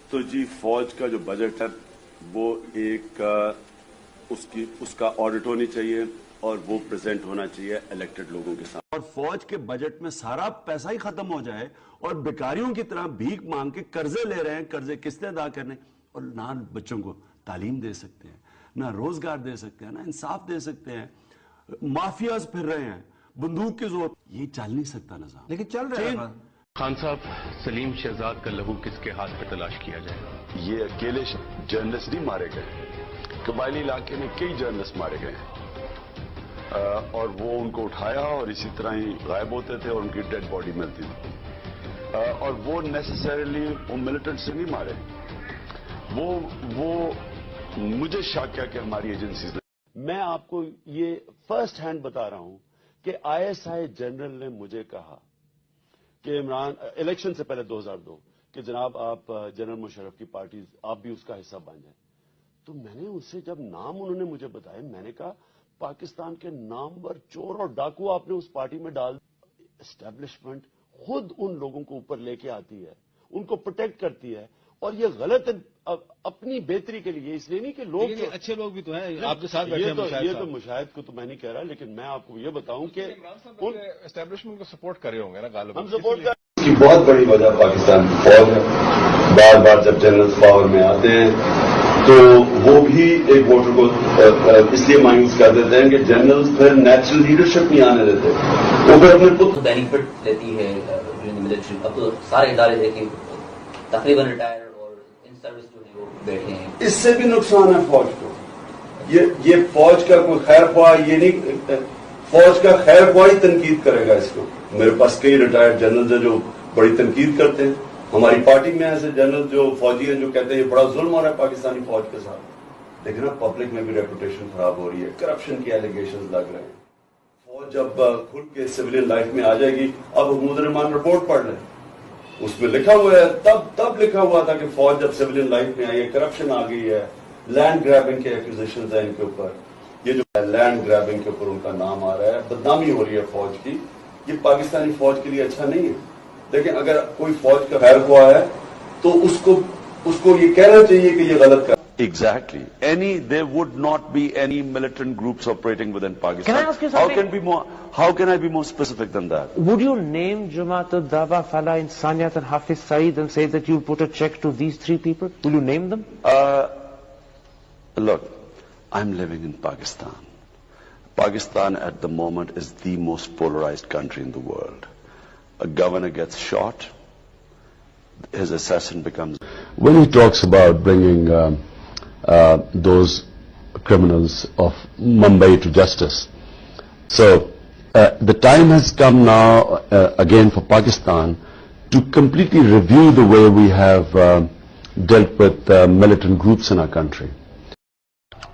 تو جی فوج کا جو بجٹ ہے وہ ایک اس کا آڈٹ ہونی چاہیے اور وہ پریزنٹ ہونا چاہیے الیکٹڈ لوگوں کے ساتھ. اور فوج کے بجٹ میں سارا پیسہ ہی ختم ہو جائے اور بیکاریوں کی طرح بھیک مانگ کے قرضے لے رہے ہیں, قرضے قسطیں ادا کرنے, اور نہ بچوں کو تعلیم دے سکتے ہیں, نہ روزگار دے سکتے ہیں, نہ انصاف دے سکتے ہیں, مافیاز پھر رہے ہیں بندوق کے زور. یہ چل نہیں سکتا نظام, لیکن چل رہا ہے. خان صاحب, سلیم شہزاد کا لہو کس کے ہاتھ پہ تلاش کیا جائے؟ یہ اکیلے جرنلسٹ نہیں مارے گئے, قبائلی علاقے میں کئی جرنلسٹ مارے گئے اور وہ ان کو اٹھایا اور اسی طرح ہی غائب ہوتے تھے اور ان کی ڈیڈ باڈی ملتی تھی. اور وہ نیسسریلی ملٹنٹ سے نہیں مارے, وہ مجھے شک کیا کہ ہماری ایجنسیز نے. میں آپ کو یہ فرسٹ ہینڈ بتا رہا ہوں کہ ISI جنرل نے مجھے کہا کہ عمران الیکشن سے پہلے 2002 کہ جناب آپ جنرل مشرف کی پارٹی آپ بھی اس کا حصہ بن جائیں. تو میں نے ان سے جب نام انہوں نے مجھے بتائے, میں نے کہا پاکستان کے نامور چور اور ڈاکو آپ نے اس پارٹی میں ڈال. اسٹیبلشمنٹ خود ان لوگوں کو اوپر لے کے آتی ہے, ان کو پروٹیکٹ کرتی ہے, اور یہ غلط ہے اپنی بہتری کے لیے, اس لیے نہیں کہ لوگ اچھے لوگ بھی تو ہیں آپ کے ساتھ بیٹھے ہیں. یہ تو مشاہد کو تو میں نہیں کہہ رہا, لیکن میں آپ کو یہ بتاؤں کہ اسٹیبلشمنٹ کو سپورٹ کرے ہوں گے نا غالباً. ہم سپورٹ کر اس کی بہت بڑی وجہ پاکستان کی فوج ہے. بار بار جب جنرل پاور میں آتے ہیں تو وہ بھی ایک ووٹر کو اس لیے مایوس کر دیتے ہیں کہ جنرل پھر نیچرل لیڈرشپ نہیں آنے دیتے, وہ پھر اپنے خود بینیفٹ دیتی ہے ملٹری. اب تو سارے ادارے دیکھیں تقریباً ریٹائر اور ان سروس جو ہے وہ بیٹھے ہیں. اس سے بھی نقصان ہے فوج کو. یہ فوج کا کوئی خیر خواہ یہ نہیں, فوج کا خیر خواہ ہی تنقید کرے گا اس کو. میرے پاس کئی ریٹائرڈ جنرل ہیں جو بڑی تنقید کرتے ہیں. ہماری پارٹی میں ایسے جنرل جو فوجی ہیں جو کہتے ہیں یہ بڑا ظلم ہو رہا ہے پاکستانی فوج کے ساتھ. لیکن اب پبلک میں بھی ریپوٹیشن خراب ہو رہی ہے, کرپشن کے ایلیگیشنز لگ رہے ہیں. فوج جب کھل کے سویلین لائف میں آ جائے گی, اب محمود الرحمان رپورٹ پڑھ لیں, اس میں لکھا ہوا ہے, تب لکھا ہوا تھا کہ فوج جب سویلین لائف میں آئی ہے کرپشن آ گئی ہے, لینڈ گریبنگ کے ایکوزیشنز ہیں ان کے اوپر. یہ جو لینڈ گریبنگ کے اوپر ان کا نام آ رہا ہے, بدنامی ہو رہی ہے فوج کی. یہ پاکستانی فوج کے لیے اچھا نہیں ہے. لیکن اگر کوئی فوج کا خیر خواہ ہے تو اس کو یہ کہنا چاہیے کہ یہ غلط کر. Exactly. There would not be any militant groups operating within Pakistan. Can I ask you something? How can I be more specific than that? Would you name Jamaat al-Dawa, Falah, Insaniyat and Hafiz Saeed and say that you put a check to these three people? Will you name them? Look, I'm living in Pakistan. Pakistan at the moment is the most polarized country in the world. A governor gets shot, his assassin becomes. When he talks about bringing those criminals of Mumbai to justice, so the time has come now again for Pakistan to completely review the way we have dealt with militant groups in our country.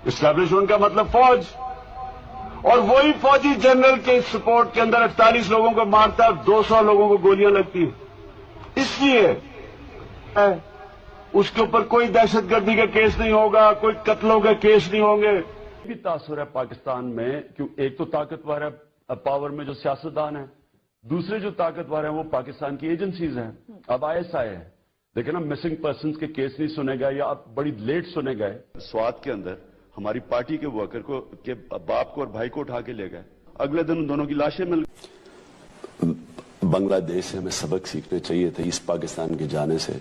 Establishment کا مطلب فوج, اور وہی فوجی general کے support کے اندر 48 لوگوں کو مارتا, 200 لوگوں کو گولیاں لگتی. اس لیے اس کے اوپر کوئی دہشت گردی کا کیس نہیں ہوگا, کوئی قتلوں کا کیس نہیں ہوں گے. بھی تاثر ہے پاکستان میں, کیوں ایک تو طاقتور ہے پاور میں جو سیاستدان ہیں, دوسرے جو طاقتور ہیں وہ پاکستان کی ایجنسیز ہیں. اب ISI ہے, لیکن اب مسنگ پرسنز کے کیس نہیں سنے گئے یا اب بڑی لیٹ سنے گئے. سوات کے اندر ہماری پارٹی کے ورکر کو کے باپ کو اور بھائی کو اٹھا کے لے گئے, اگلے دن ان دونوں کی لاشیں مل گئی. بنگلہ دیش سے ہمیں سبق سیکھنے چاہیے تھے اس پاکستان کے جانے سے,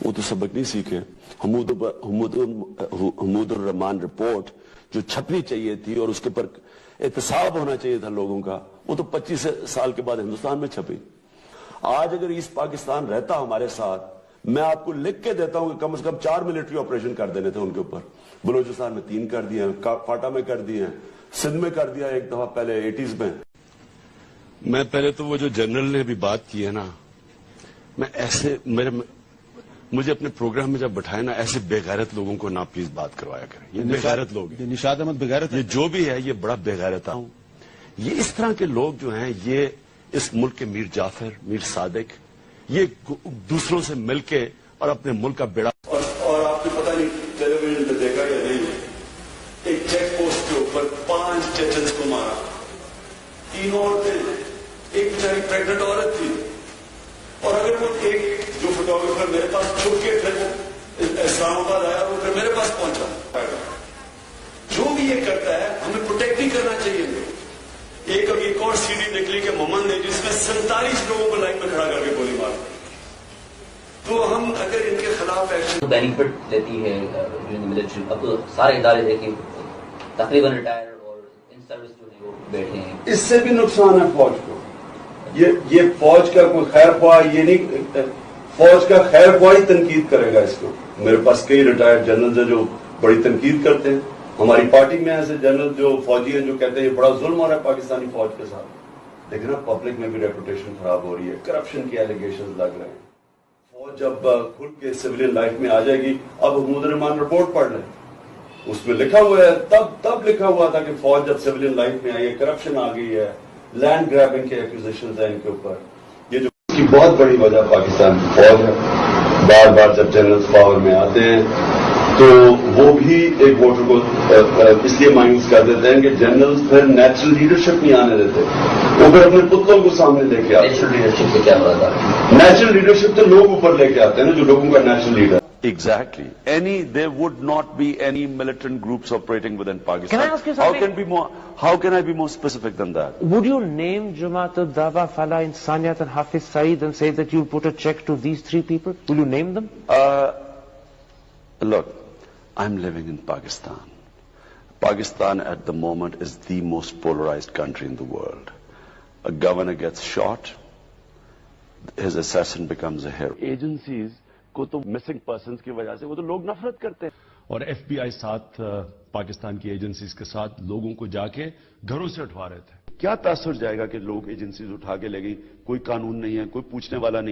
وہ تو سبق نہیں سیکھے. حمود الرحمان رپورٹ جو چھپنی چاہیے تھی اور اس کے پر احتساب ہونا چاہیے تھا لوگوں کا, وہ تو 25 سال کے بعد ہندوستان میں چھپی. آج اگر ایسٹ پاکستان رہتا ہمارے ساتھ, میں آپ کو لکھ کے دیتا ہوں کہ کم از کم 4 ملٹری آپریشن کر دینے تھے ان کے اوپر. بلوچستان میں 3 کر دیے ہیں, فاٹا میں کر دیے ہیں, سندھ میں کر دیا ایک دفعہ پہلے 80s میں. میں پہلے تو وہ جو جنرل نے بھی بات کی ہے نا, میں ایسے مجھے اپنے پروگرام میں جب بٹھائے نا, ایسے بے غیرت لوگوں کو نا پلیز بات کروایا کریں. یہ بے غیرت لوگ, نشاد احمد بے غیرت, یہ جو بھی ہے یہ بڑا بے غیرت ہے. یہ اس طرح کے لوگ جو ہیں, یہ اس ملک کے میر جعفر, میر صادق, یہ دوسروں سے مل کے اور اپنے ملک کا بیڑا. اور آپ کو پتہ نہیں ٹیلی ویژن پہ دیکھا یا نہیں, ایک چیک پوسٹ کے اوپر 5 چچنس کو مارا, 3 عورتیں, ایک بیچاری پریگنٹ عورت تھی. اور اگر وہ ایک جو فوٹوگرافر میرے پاس چھپ کے پھر وہ اسلام آباد آیا وہ پھر میرے پاس پہنچا. جو بھی یہ کرتا ہے ہمیں پروٹیکٹ نہیں کرنا چاہیے. ایک ابھی ایک اور سی ڈی نکلی کہ محمد نے جس میں 47 لوگوں کو لائن میں کھڑا کر کے گولی مار. تو ہم اگر ان کے خلاف ایکشن بینیفٹ دیتی ہے ملٹری. اب تو سارے ادارے دیکھیں تقریباً ریٹائر اور ان سروس جو ہے وہ بیٹھے ہیں. اس سے بھی نقصان ہے فوج کو. یہ فوج کا کوئی خیر خواہ یہ نہیں، فوج کا خیر خواہ ہی تنقید کرے گا اس کو. میرے پاس کئی ریٹائرڈ جنرل ہیں جو بڑی تنقید کرتے ہیں. ہماری پارٹی میں ایسے جنرل جو فوجی ہیں جو کہتے ہیں یہ بڑا ظلم ہو رہا ہے پاکستانی فوج کے ساتھ. لیکن اب پبلک میں بھی ریپوٹیشن خراب ہو رہی ہے، کرپشن کے ایلیگیشن لگ رہے ہیں. فوج جب کھل کے سویلین لائف میں آ جائے گی، اب محمود الرحمان رپورٹ پڑھ لیں، اس میں لکھا ہوا ہے، تب لکھا ہوا تھا کہ فوج جب سویلین لائف میں آئی ہے، کرپشن آ گئی ہے، لینڈ گریبنگ کے ایکوزیشنز ہیں ان کے اوپر. یہ جو اس کی بہت بڑی وجہ پاکستان کی فوج ہے. بار بار جب جنرلز پاور میں آتے ہیں تو وہ بھی ایک ووٹر کو اس لیے مایوس کر دیتے ہیں کہ جنرلز پھر نیچرل لیڈرشپ نہیں آنے دیتے، وہ پھر اپنے پتوں کو سامنے لے کے آتے ہیں. نیچرل لیڈرشپ سے کیا مراد ہے؟ نیچرل لیڈرشپ تو لوگ اوپر لے کے آتے ہیں نا، جو لوگوں کا natural leader. Exactly. There would not be any militant groups operating within Pakistan. Can I ask you something? How can I be more specific than that? Would you name Jamaat al-Dawa, Falah, Insaniyat and Hafiz Saeed and say that you'll put a check to these three people? Will you name them? Look, I'm living in Pakistan. Pakistan at the moment is the most polarized country in the world. A governor gets shot, his assassin becomes a hero. Agencies کو تو missing persons کی وجہ سے وہ تو لوگ نفرت کرتے ہیں. اور ایف بی آئی ساتھ پاکستان کی ایجنسیز کے ساتھ لوگوں کو جا کے گھروں سے اٹھوا رہے تھے. کیا تاثر جائے گا کہ لوگ ایجنسیز اٹھا کے لے گئی، کوئی قانون نہیں ہے، کوئی پوچھنے والا نہیں ہے.